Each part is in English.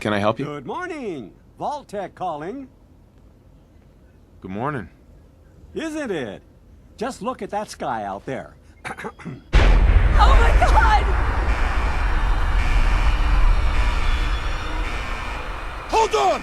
Can I help you? Good morning. Vault-Tec calling. Good morning. Isn't it? Just look at that sky out there. Oh my God! Hold on!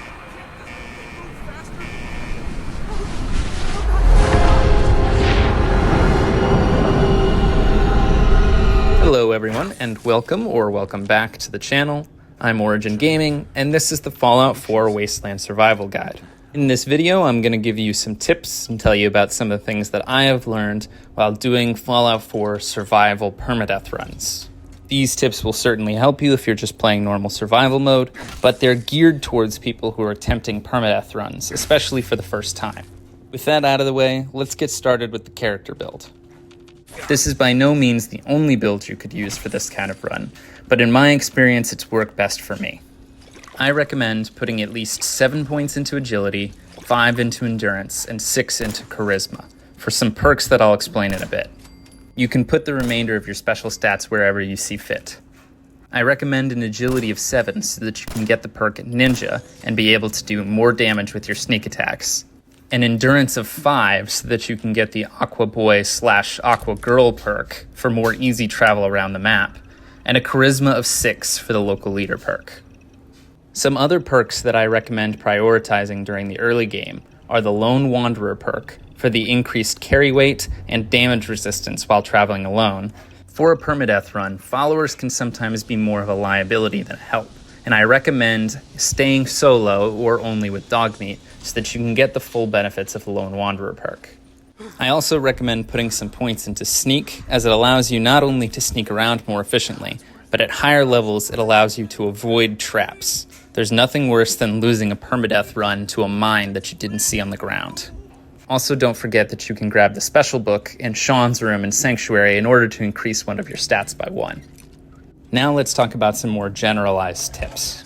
Hello everyone, and welcome back to the channel. I'm Origin Gaming, and this is the Fallout 4 Wasteland Survival Guide. In this video, I'm going to give you some tips and tell you about some of the things that I have learned while doing Fallout 4 Survival Permadeath runs. These tips will certainly help you if you're just playing normal survival mode, but they're geared towards people who are attempting permadeath runs, especially for the first time. With that out of the way, let's get started with the character build. This is by no means the only build you could use for this kind of run, but in my experience it's worked best for me. I recommend putting at least 7 points into agility, 5 into endurance, and 6 into charisma, for some perks that I'll explain in a bit. You can put the remainder of your special stats wherever you see fit. I recommend an agility of 7 so that you can get the perk Ninja and be able to do more damage with your sneak attacks. An endurance of 5 so that you can get the AquaBoy / AquaGirl perk for more easy travel around the map, and a charisma of 6 for the local leader perk. Some other perks that I recommend prioritizing during the early game are the Lone Wanderer perk for the increased carry weight and damage resistance while traveling alone. For a permadeath run, followers can sometimes be more of a liability than help, and I recommend staying solo or only with Dogmeat so that you can get the full benefits of the Lone Wanderer perk. I also recommend putting some points into Sneak, as it allows you not only to sneak around more efficiently, but at higher levels it allows you to avoid traps. There's nothing worse than losing a permadeath run to a mine that you didn't see on the ground. Also, don't forget that you can grab the special book in Sean's room in Sanctuary in order to increase one of your stats by 1. Now let's talk about some more generalized tips.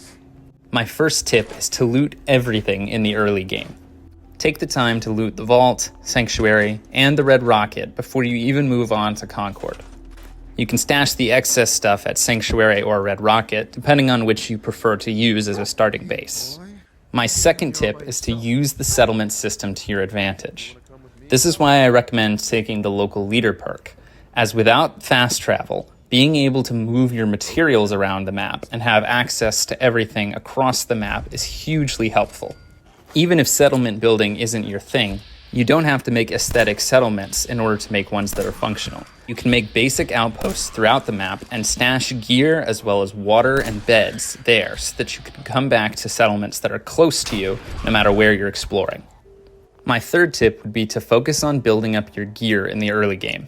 My first tip is to loot everything in the early game. Take the time to loot the Vault, Sanctuary, and the Red Rocket before you even move on to Concord. You can stash the excess stuff at Sanctuary or Red Rocket, depending on which you prefer to use as a starting base. My second tip is to use the settlement system to your advantage. This is why I recommend taking the local leader perk, as without fast travel, being able to move your materials around the map and have access to everything across the map is hugely helpful. Even if settlement building isn't your thing, you don't have to make aesthetic settlements in order to make ones that are functional. You can make basic outposts throughout the map and stash gear as well as water and beds there so that you can come back to settlements that are close to you no matter where you're exploring. My third tip would be to focus on building up your gear in the early game.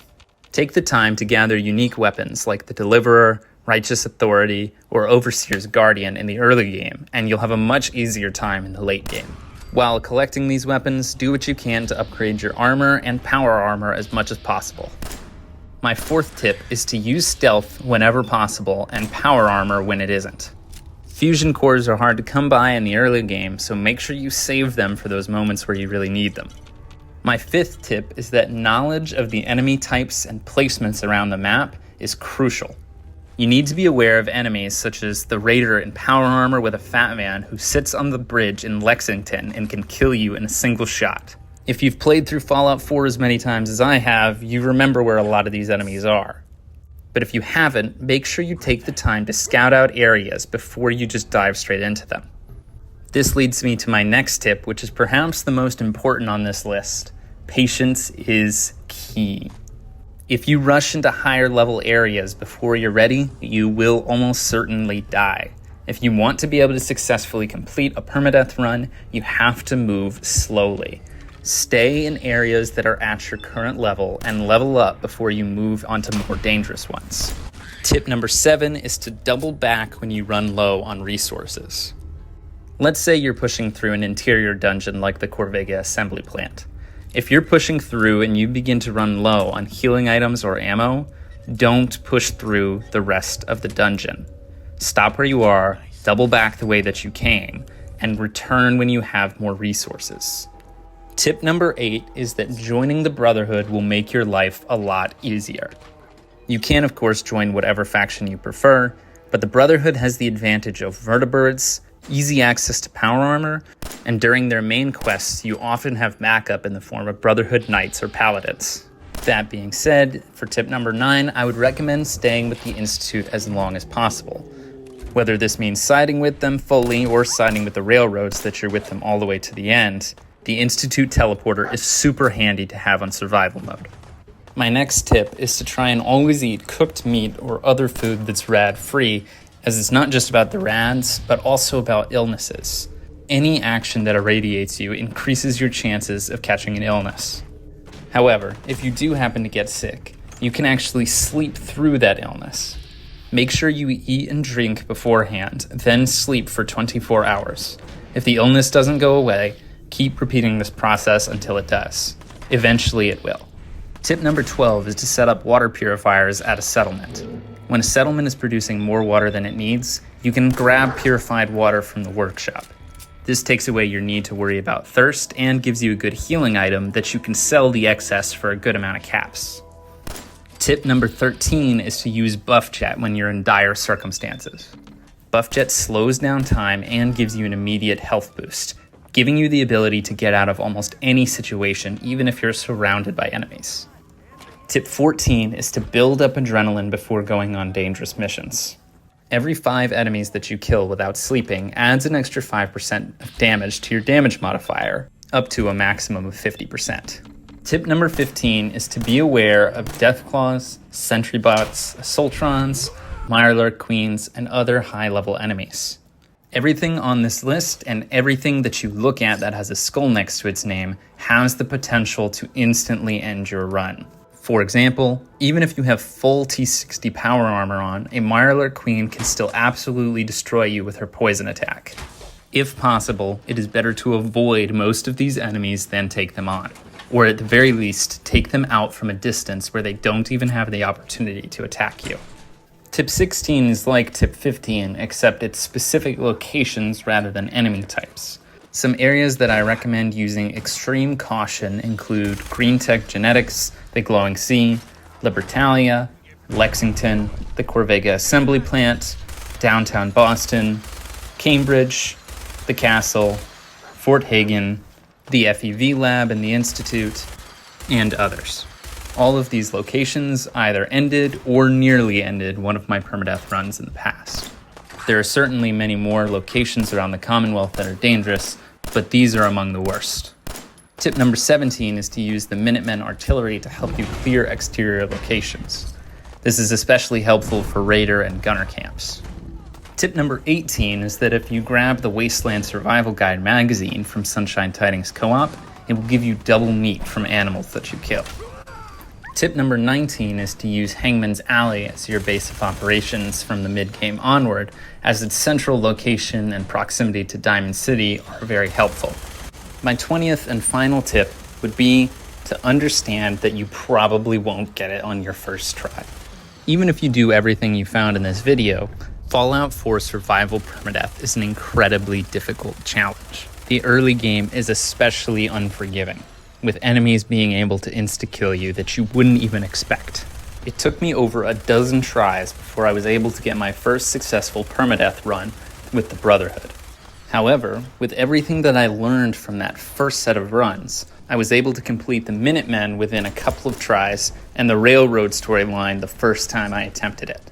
Take the time to gather unique weapons like the Deliverer, Righteous Authority, or Overseer's Guardian in the early game, and you'll have a much easier time in the late game. While collecting these weapons, do what you can to upgrade your armor and power armor as much as possible. My fourth tip is to use stealth whenever possible and power armor when it isn't. Fusion cores are hard to come by in the early game, so make sure you save them for those moments where you really need them. My fifth tip is that knowledge of the enemy types and placements around the map is crucial. You need to be aware of enemies such as the Raider in power armor with a fat man who sits on the bridge in Lexington and can kill you in a single shot. If you've played through Fallout 4 as many times as I have, you remember where a lot of these enemies are. But if you haven't, make sure you take the time to scout out areas before you just dive straight into them. This leads me to my next tip, which is perhaps the most important on this list. Patience is key. If you rush into higher level areas before you're ready, you will almost certainly die. If you want to be able to successfully complete a permadeath run, you have to move slowly. Stay in areas that are at your current level and level up before you move onto more dangerous ones. Tip number 7 is to double back when you run low on resources. Let's say you're pushing through an interior dungeon like the Corvega assembly plant. If you're pushing through and you begin to run low on healing items or ammo, don't push through the rest of the dungeon. Stop where you are, double back the way that you came, and return when you have more resources. Tip number 8 is that joining the Brotherhood will make your life a lot easier. You can, of course, join whatever faction you prefer, but the Brotherhood has the advantage of vertibirds, easy access to power armor, and during their main quests, you often have backup in the form of Brotherhood Knights or Paladins. That being said, for tip number 9, I would recommend staying with the Institute as long as possible. Whether this means siding with them fully or siding with the railroads that you're with them all the way to the end, the Institute teleporter is super handy to have on survival mode. My next tip is to try and always eat cooked meat or other food that's rad free, as it's not just about the rads, but also about illnesses. Any action that irradiates you increases your chances of catching an illness. However, if you do happen to get sick, you can actually sleep through that illness. Make sure you eat and drink beforehand, then sleep for 24 hours. If the illness doesn't go away, keep repeating this process until it does. Eventually it will. Tip number 12 is to set up water purifiers at a settlement. When a settlement is producing more water than it needs, you can grab purified water from the workshop. This takes away your need to worry about thirst and gives you a good healing item that you can sell the excess for a good amount of caps. Tip number 13 is to use Buffjet when you're in dire circumstances. Buffjet slows down time and gives you an immediate health boost, giving you the ability to get out of almost any situation, even if you're surrounded by enemies. Tip 14 is to build up adrenaline before going on dangerous missions. Every 5 enemies that you kill without sleeping adds an extra 5% of damage to your damage modifier, up to a maximum of 50%. Tip number 15 is to be aware of Deathclaws, Sentry Bots, Assaultrons, Mirelurk Queens, and other high-level enemies. Everything on this list and everything that you look at that has a skull next to its name has the potential to instantly end your run. For example, even if you have full T60 power armor on, a Mirelurk Queen can still absolutely destroy you with her poison attack. If possible, it is better to avoid most of these enemies than take them on, or at the very least, take them out from a distance where they don't even have the opportunity to attack you. Tip 16 is like tip 15, except it's specific locations rather than enemy types. Some areas that I recommend using extreme caution include Green Tech Genetics, the Glowing Sea, Libertalia, Lexington, the Corvega Assembly Plant, downtown Boston, Cambridge, the Castle, Fort Hagen, the FEV Lab and the Institute, and others. All of these locations either ended or nearly ended one of my permadeath runs in the past. There are certainly many more locations around the Commonwealth that are dangerous, but these are among the worst. Tip number 17 is to use the Minutemen artillery to help you clear exterior locations. This is especially helpful for raider and gunner camps. Tip number 18 is that if you grab the Wasteland Survival Guide magazine from Sunshine Tidings Co-op, it will give you double meat from animals that you kill. Tip number 19 is to use Hangman's Alley as your base of operations from the mid-game onward, as its central location and proximity to Diamond City are very helpful. My 20th and final tip would be to understand that you probably won't get it on your first try. Even if you do everything you found in this video, Fallout 4 Survival Permadeath is an incredibly difficult challenge. The early game is especially unforgiving, with enemies being able to insta-kill you that you wouldn't even expect. It took me over a dozen tries before I was able to get my first successful permadeath run with the Brotherhood. However, with everything that I learned from that first set of runs, I was able to complete the Minutemen within a couple of tries and the Railroad storyline the first time I attempted it.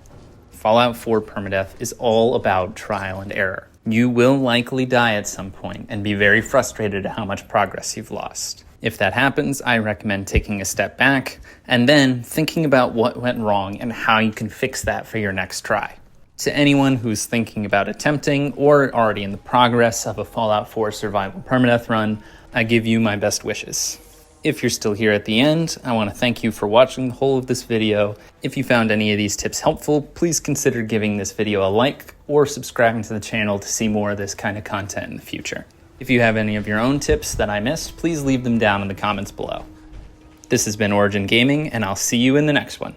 Fallout 4 Permadeath is all about trial and error. You will likely die at some point and be very frustrated at how much progress you've lost. If that happens, I recommend taking a step back and then thinking about what went wrong and how you can fix that for your next try. To anyone who's thinking about attempting or already in the progress of a Fallout 4 Survival Permadeath run, I give you my best wishes. If you're still here at the end, I want to thank you for watching the whole of this video. If you found any of these tips helpful, please consider giving this video a like or subscribing to the channel to see more of this kind of content in the future. If you have any of your own tips that I missed, please leave them down in the comments below. This has been Origin Gaming, and I'll see you in the next one.